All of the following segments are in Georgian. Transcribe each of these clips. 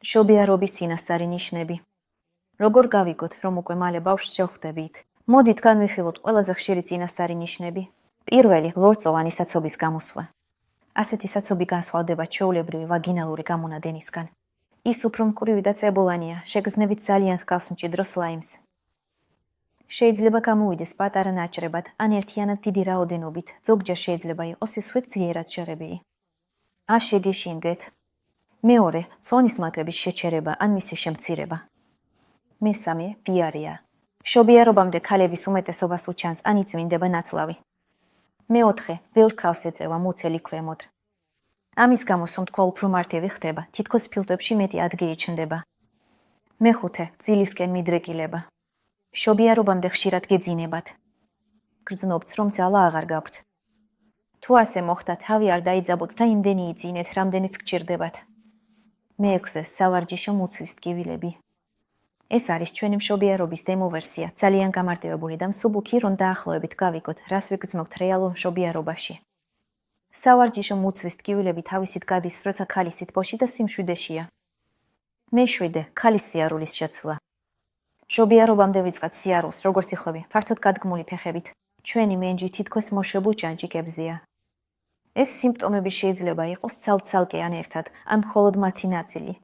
მშობიარობის წინასწარი ნიშნები. როგორ გავიგოთ, რომ უკვე მალე ბავშვს შევხვდებით? მოდით განვიხილოთ ყველაზე ხშირი წინასწარი ნიშნები. პირველი, ლორწოვანი საცობის გამოსვლა. ასეთი საცობი განსხვავდება ჩვეულებრივი ვაგინალური გამონადენისგან. ის უფრო მკვრივი და წებოვანია, შეგრძნებით ძალიან ჰგავს მჭიდრო სლაიმს. შეიძლება გამოვიდეს პატარა ნაჭრებად, ან ერთიანად დიდი რაოდენობით, ზოგჯერ შეიძლება იყოს ისვეთ ძლიერად შეღებილი. არ შეგეშინდეთ. მეორე, ცონის მატების შეჩერება ან მისი შემცირება. მესამე, დიარეა. მშობიარობამდე ქალების უმეტესობას უჩანს ან იწმინდება ნაცლავი. მეოთხე, ველრ ქალს ეწევა მუცელი ქვემოთ. ამის გამო სუნთქვა უფრო მარტივი ხდება, თითქოს ფილტვებში მეტი ადგილი ჩნდება. მეხუთე, ძილისკენ მიდრეკილება. მშობიარობამდე ხშირად გეძინებათ. გრძნობთ, რომ ძალა აღარ გაქვთ. თუ ასე მოხდა, თავი არ დაიძაბოთ და იმდენი იწინეთ, რამდენიც გჭირდებათ. მეექვსე, სავარჯიშო მუცლის ტკივილები. ეს არის ჩვენი მშობიარობის დემო ვერსია, ძალიან გამარტივებული და მსუბუქი, რომ დაახლოებით გავიგოთ, რას ვიგრძნობთ რეალურ მშობიარობაში. სავარჯიშო მუცლის ტკივილები თავისით გადის, როცა ქალი სითბოში და სიმშვიდეშია. მეშვიდე, ქალის სიარულის შეცვლა. მშობიარობამდე ვიწყებთ სიარულს, როგორც იხვები, ფართოდ გადგმული ფეხებით. ჩვენი მენჯი თითქოს მოშებულ ჭანჭიკებზეა. ეს სიმპტომები შეიძლება იყოს ცალ-ცალკე ან ერთად, ან მხოლოდ მათი ნაწილი.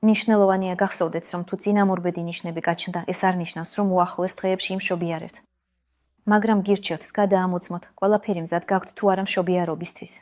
მნიშვნელოვანია გახსოვდეთ, რომ თუ წინამორბედი ნიშნები გაჩნდა, ეს არ ნიშნავს, რომ უახლოეს დღეებში იმშობიარებთ. მაგრამ გირჩევთ, გადაამოწმოთ, ყველაფერი მზად გაქვთ თუ არა მშობიარობისთვის.